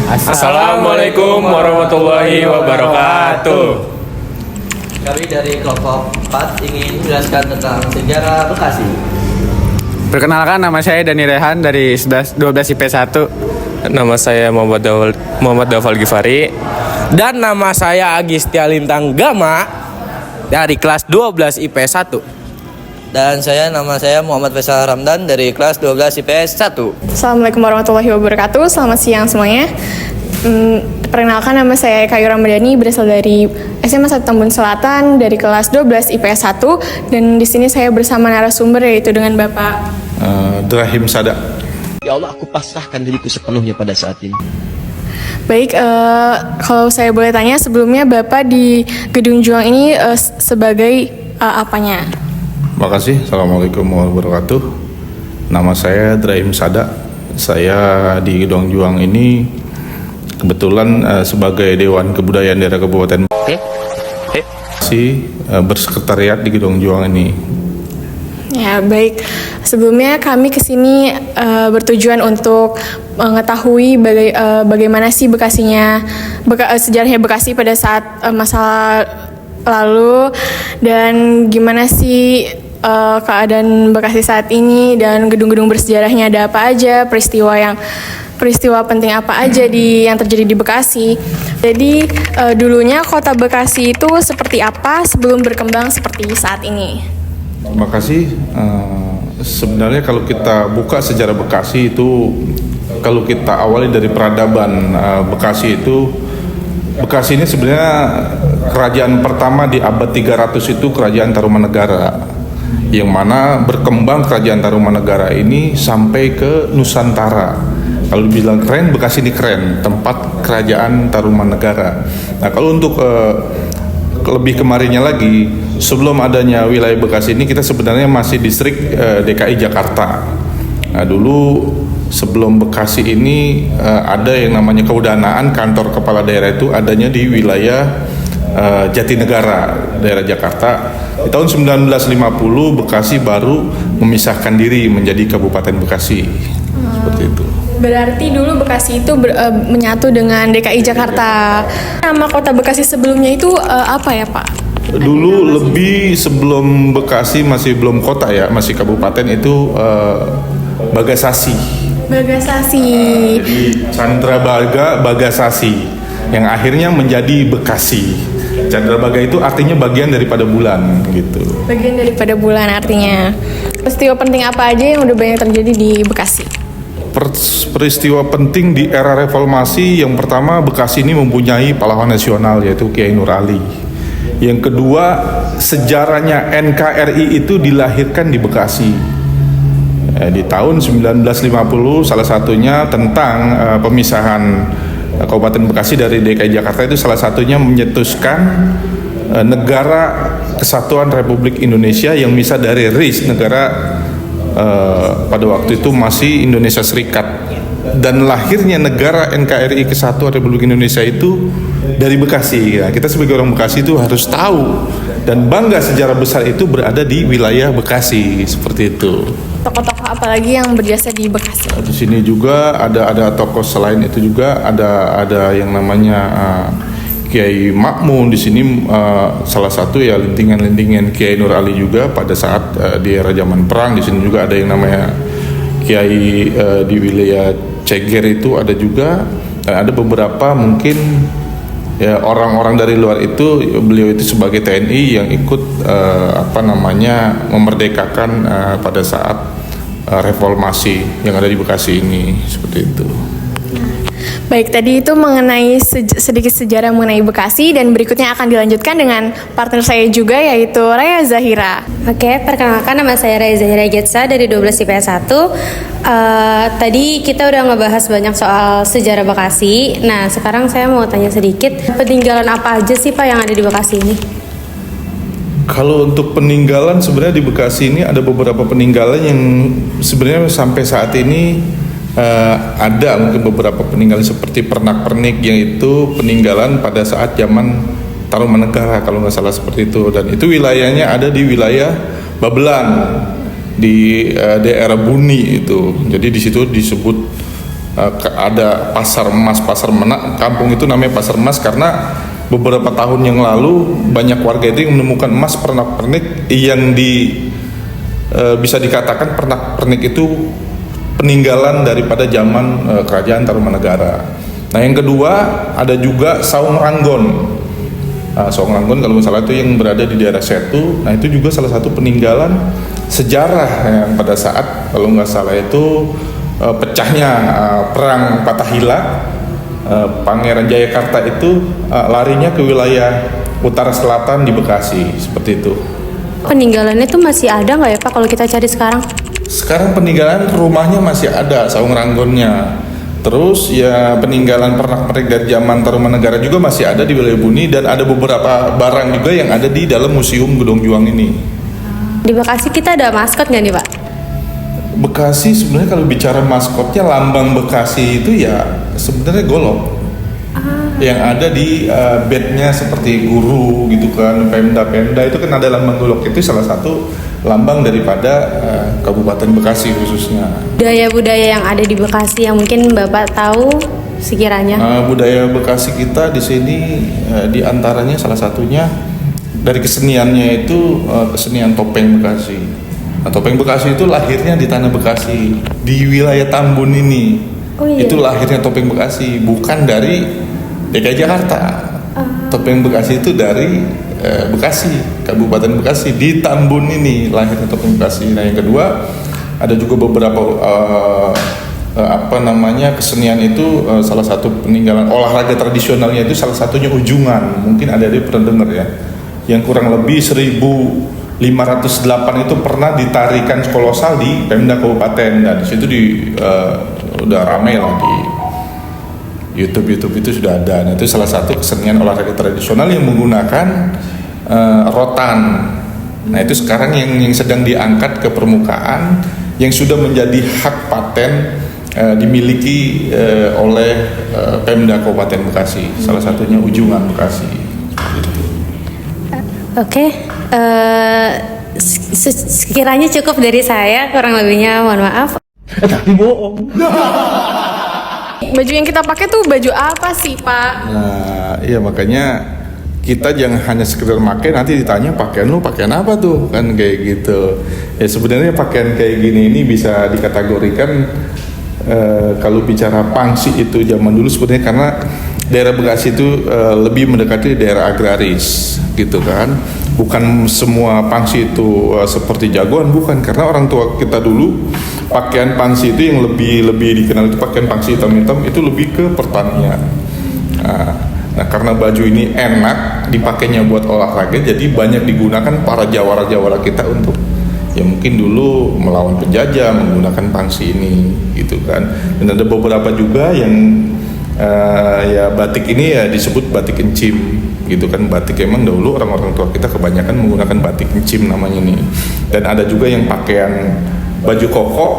Assalamualaikum warahmatullahi wabarakatuh. Kami dari kelompok 4 ingin menjelaskan tentang sejarah Bekasi. Perkenalkan, nama saya Dani Rehan dari 12 IP 1. Nama saya Muhammad Dafal Gifari. Dan nama saya Agistia Lintang Gama dari kelas 12 IP 1. Dan nama saya Muhammad Faisal Ramdan dari kelas 12 IPS 1. Assalamualaikum warahmatullahi wabarakatuh. Selamat siang semuanya. Perkenalkan, nama saya Kayu Ramadhani, berasal dari SMA 1 Tambun Selatan dari kelas 12 IPS 1, dan di sini saya bersama narasumber yaitu dengan Bapak Drahim Sada. Ya Allah, aku pasrahkan diriku sepenuhnya pada saat ini. Baik, kalau saya boleh tanya, sebelumnya Bapak di Gedung Juang ini sebagai apanya? Makasih. Assalamualaikum warahmatullahi wabarakatuh. Nama saya Drahim Sada. Saya di Gedung Juang ini kebetulan sebagai Dewan Kebudayaan Daerah Kabupaten Bekasi, bersekretariat di Gedung Juang ini. Ya, baik. Sebelumnya kami kesini bertujuan untuk mengetahui bagaimana sih sejarahnya Bekasi pada saat masa lalu, dan gimana sih keadaan Bekasi saat ini, dan gedung-gedung bersejarahnya ada apa aja, peristiwa penting apa aja yang terjadi di Bekasi. Jadi dulunya kota Bekasi itu seperti apa sebelum berkembang seperti saat ini? Terima kasih. Sebenarnya kalau kita buka sejarah Bekasi itu, kalau kita awali dari peradaban Bekasi ini sebenarnya kerajaan pertama di abad 300 itu Kerajaan Tarumanegara, yang mana berkembang Kerajaan Tarumanegara ini sampai ke Nusantara. Kalau dibilang keren, Bekasi ini keren, tempat Kerajaan Tarumanegara. Nah, kalau untuk lebih kemarinnya lagi, sebelum adanya wilayah Bekasi ini, kita sebenarnya masih distrik DKI Jakarta. Nah, dulu sebelum Bekasi ini ada yang namanya kehudanaan, kantor kepala daerah itu adanya di wilayah Jatinegara, daerah Jakarta. Di tahun 1950 Bekasi baru memisahkan diri menjadi Kabupaten Bekasi. Seperti itu. Berarti dulu Bekasi itu menyatu dengan DKI Jakarta. Nama kota Bekasi sebelumnya itu apa ya, Pak? Dulu lebih sebelum Bekasi masih belum kota ya, masih kabupaten, itu Bagasasi. Jadi Candrabaga Bagasasi yang akhirnya menjadi Bekasi. Candrabaga itu artinya bagian daripada bulan gitu. Bagian daripada bulan artinya. Peristiwa penting apa aja yang udah banyak terjadi di Bekasi? Peristiwa penting di era reformasi, yang pertama, Bekasi ini mempunyai pahlawan nasional yaitu Kiai Nur Ali. Yang kedua, sejarahnya NKRI itu dilahirkan di Bekasi di tahun 1950, salah satunya tentang pemisahan Kabupaten Bekasi dari DKI Jakarta, itu salah satunya menyetuskan negara Kesatuan Republik Indonesia yang misah dari RIS, negara pada waktu itu masih Indonesia Serikat. Dan lahirnya negara NKRI Kesatuan Republik Indonesia itu dari Bekasi. Ya, kita sebagai orang Bekasi itu harus tahu dan bangga sejarah besar itu berada di wilayah Bekasi, seperti itu. Tokoh-tokoh apalagi yang berjasa di Bekasi? Di sini juga ada tokoh, selain itu juga ada yang namanya Kiai Makmun. Di sini salah satu ya lintingan-lintingan Kiai Nur Ali juga pada saat di era zaman perang. Di sini juga ada yang namanya Kiai di wilayah Ceger itu ada juga. Dan ada beberapa mungkin ya orang-orang dari luar itu, beliau itu sebagai TNI yang ikut memerdekakan pada saat reformasi yang ada di Bekasi ini, seperti itu. Baik, tadi itu mengenai sedikit sejarah mengenai Bekasi, dan berikutnya akan dilanjutkan dengan partner saya juga yaitu Raya Zahira. Oke, perkenalkan, nama saya Raya Zahira Getsa dari 12 IPS 1. Tadi kita udah ngebahas banyak soal sejarah Bekasi. Nah, sekarang saya mau tanya sedikit, peninggalan apa aja sih Pak yang ada di Bekasi ini? Kalau untuk peninggalan, sebenarnya di Bekasi ini ada beberapa peninggalan yang sebenarnya sampai saat ini ada mungkin beberapa peninggalan seperti pernak-pernik, yang itu peninggalan pada saat zaman Tarumanegara kalau nggak salah, seperti itu. Dan itu wilayahnya ada di wilayah Babelan, di daerah Buni itu. Jadi di situ disebut ada pasar emas, pasar menak. Kampung itu namanya pasar emas karena beberapa tahun yang lalu banyak warga itu yang menemukan emas pernak-pernik yang bisa dikatakan pernak-pernik itu peninggalan daripada zaman kerajaan Tarumanegara. Nah, yang kedua ada juga Saung Ranggon. Saung Ranggon kalau nggak salah itu yang berada di daerah Setu. Nah, itu juga salah satu peninggalan sejarah yang pada saat kalau nggak salah itu pecahnya perang Fatahila. Pangeran Jayakarta itu larinya ke wilayah utara selatan di Bekasi, seperti itu. Peninggalannya tuh masih ada nggak ya Pak kalau kita cari sekarang? Sekarang peninggalan rumahnya masih ada Saung Ranggonnya. Terus ya peninggalan pernak-pernik dari zaman Tarumanegara juga masih ada di wilayah Buni, dan ada beberapa barang juga yang ada di dalam Museum Gedong Juang ini. Di Bekasi kita ada maskot nggak nih Pak? Bekasi sebenarnya kalau bicara maskotnya, lambang Bekasi itu ya sebenarnya golok. Yang ada di bednya seperti guru gitu kan, Pemda itu kan ada lambang golok, itu salah satu lambang daripada Kabupaten Bekasi khususnya. Budaya-budaya yang ada di Bekasi yang mungkin Bapak tahu sekiranya? Budaya Bekasi kita di sini diantaranya salah satunya dari keseniannya itu kesenian topeng Bekasi. Nah, topeng Bekasi itu lahirnya di tanah Bekasi, di wilayah Tambun ini. Oh, iya. Itu lahirnya topeng Bekasi, bukan dari DKI Jakarta. Topeng Bekasi itu dari Bekasi, Kabupaten Bekasi, di Tambun ini lahirnya topeng Bekasi. Nah, yang kedua ada juga beberapa kesenian itu, salah satu peninggalan olahraga tradisionalnya itu salah satunya ujungan. Mungkin ada yang pernah dengar ya, yang kurang lebih 1508 itu pernah ditarikan kolosal di Pemda Kabupaten. Dan di situ udah ramai lah di YouTube itu sudah ada. Nah, itu salah satu kesenian olahraga tradisional yang menggunakan rotan. Nah, itu sekarang yang sedang diangkat ke permukaan, yang sudah menjadi hak paten dimiliki oleh Pemda Kabupaten Bekasi. Salah satunya Ujungan Bekasi. Oke, sekiranya cukup dari saya, kurang lebihnya mohon maaf. Tapi bohong. Baju yang kita pakai tuh baju apa sih, Pak? Nah, iya makanya kita jangan hanya sekedar pakai, nanti ditanya pakaian lu pakaian apa tuh, kan kayak gitu. Ya sebenarnya pakaian kayak gini ini bisa dikategorikan kalau bicara pangsi itu zaman dulu sebenarnya, karena daerah Bekasi itu lebih mendekati daerah agraris gitu kan. Bukan semua pangsi itu seperti jagoan, bukan, karena orang tua kita dulu pakaian pangsi itu yang lebih dikenal itu pakaian pangsi hitam-hitam itu lebih ke pertanian. Nah, karena baju ini enak dipakainya buat olahraga, jadi banyak digunakan para jawara-jawara kita untuk ya mungkin dulu melawan penjajah menggunakan pangsi ini gitu kan. Dan ada beberapa juga yang ya batik ini ya disebut batik encim gitu kan. Batik emang dahulu orang-orang tua kita kebanyakan menggunakan batik encim namanya nih. Dan ada juga yang pakaian baju koko,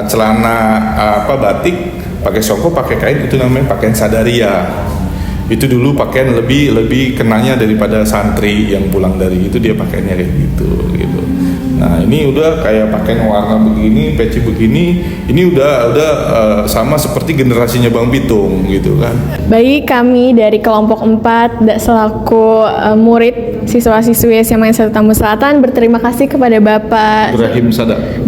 celana batik, pakai songkok, pakai kain, itu namanya pakaian sadaria. Itu dulu pakaian lebih kenanya daripada santri yang pulang dari itu, dia pakaiannya kayak gitu. Nah, ini udah kayak pakaian warna begini, peci begini, ini udah sama seperti generasinya Bang Pitung gitu kan. Baik, kami dari kelompok 4 selaku murid siswa-siswi SMA 1 Tambun Selatan berterima kasih kepada Bapak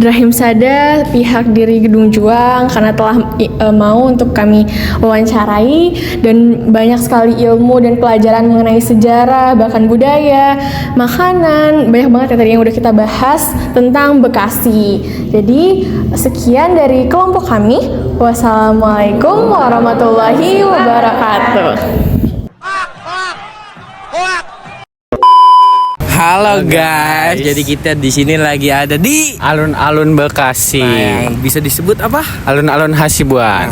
Drahim Sada, pihak diri Gedung Juang, karena telah mau untuk kami wawancarai, dan banyak sekali ilmu dan pelajaran mengenai sejarah, bahkan budaya, makanan, banyak banget ya tadi yang udah kita bahas tentang Bekasi. Jadi sekian dari kelompok kami. Wassalamualaikum warahmatullahi wabarakatuh. Halo guys, jadi kita di sini lagi ada di Alun-alun Bekasi. yang bisa disebut apa? Alun-alun Hasibuan.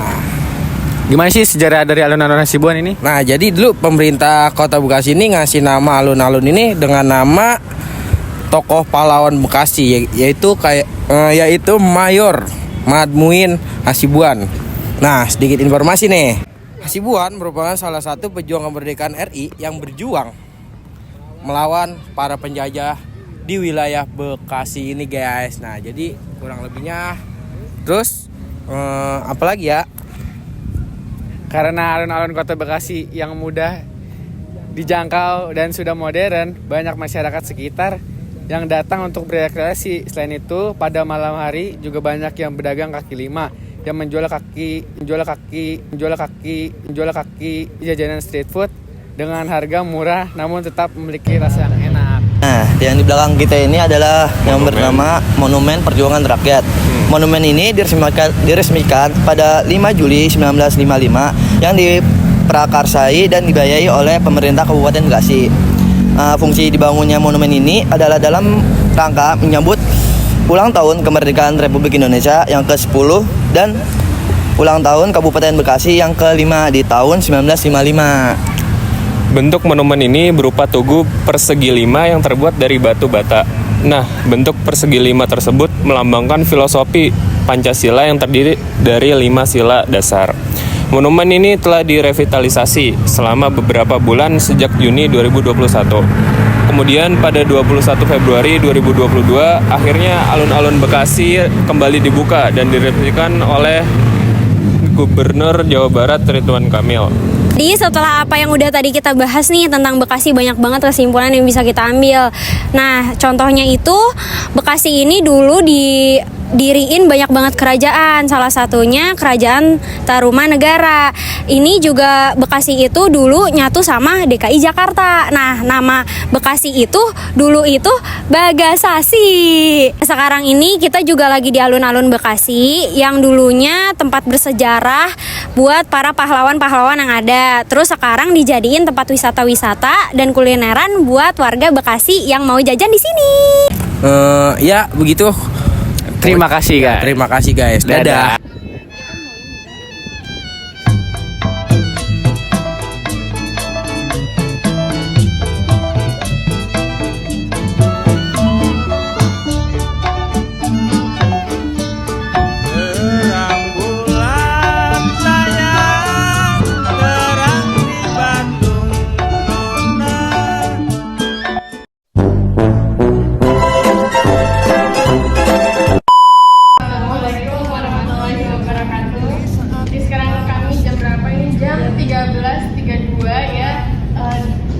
Gimana sih sejarah dari alun-alun Hasibuan ini? Nah, jadi dulu pemerintah Kota Bekasi ini ngasih nama alun-alun ini dengan nama tokoh pahlawan Bekasi, yaitu Mayor Madmuin Hasibuan. Nah, sedikit informasi nih. Hasibuan merupakan salah satu pejuang kemerdekaan RI yang berjuang melawan para penjajah di wilayah Bekasi ini, guys. Nah, jadi kurang lebihnya terus apalagi ya? Karena alun-alun Kota Bekasi yang mudah dijangkau dan sudah modern, banyak masyarakat sekitar yang datang untuk berrekreasi. Selain itu, pada malam hari juga banyak yang berdagang kaki lima yang menjual kaki jajanan street food dengan harga murah namun tetap memiliki rasa yang enak. Nah, yang di belakang kita ini adalah yang bernama Monumen Perjuangan Rakyat. Monumen ini diresmikan pada 5 Juli 1955 yang diprakarsai dan dibiayai oleh pemerintah Kabupaten Bekasi. Fungsi dibangunnya monumen ini adalah dalam rangka menyambut ulang tahun kemerdekaan Republik Indonesia yang ke-10 dan ulang tahun Kabupaten Bekasi yang ke-5 di tahun 1955. Bentuk monumen ini berupa tugu persegi 5 yang terbuat dari batu bata. Nah, bentuk persegi 5 tersebut melambangkan filosofi Pancasila yang terdiri dari 5 sila dasar. Monumen ini telah direvitalisasi selama beberapa bulan sejak Juni 2021. Kemudian pada 21 Februari 2022, akhirnya alun-alun Bekasi kembali dibuka dan diresmikan oleh Gubernur Jawa Barat Ridwan Kamil. Jadi setelah apa yang udah tadi kita bahas nih tentang Bekasi, banyak banget kesimpulan yang bisa kita ambil. Nah, contohnya itu Bekasi ini dulu didiriin banyak banget kerajaan. Salah satunya Kerajaan Tarumanegara. Ini juga Bekasi itu dulu nyatu sama DKI Jakarta. Nah, nama Bekasi itu dulu itu Bagasasi. Sekarang ini kita juga lagi di alun-alun Bekasi yang dulunya tempat bersejarah buat para pahlawan-pahlawan yang ada. Terus sekarang dijadiin tempat wisata-wisata dan kulineran buat warga Bekasi yang mau jajan di sini. Ya begitu. Terima kasih guys. Terima kasih guys. Dadah.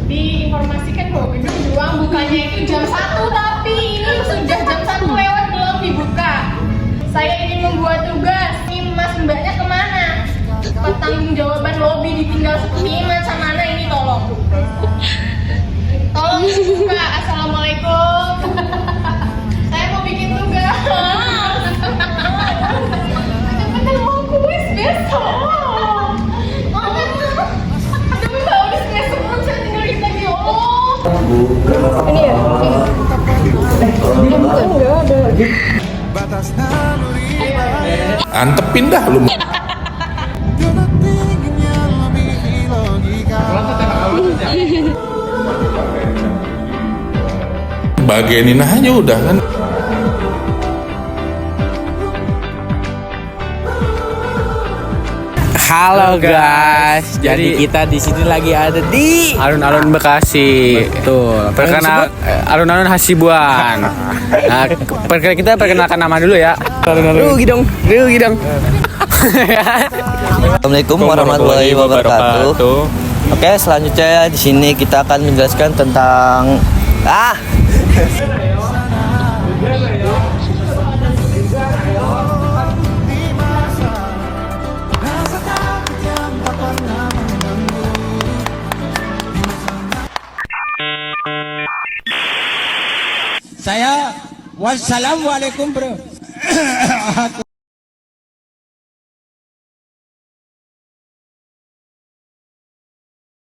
Diinformasikan bahwa gedung Juang bukanya itu jam 1, tapi ini sudah jam 1 lewat belum dibuka. Saya ingin membuat tugas. Ini mas mbaknya kemana? Pertanggungjawaban lobby ditinggal seniman sama Ana ini tolong. Tolong dibuka. Assalamualaikum. Saya mau bikin tugas. Cepetan mau kuis besok. Ini ya? Antepin dah lu. Bagianin aja udah kan. Halo guys. Jadi kita di sini lagi ada di Alun-alun Bekasi. Betul. Alun-alun Hasibuan. Nah, kita perkenalkan nama dulu ya. Rugi dong. Assalamualaikum warahmatullahi wabarakatuh. Oke, selanjutnya di sini kita akan menjelaskan tentang Saya wassalamualaikum bro.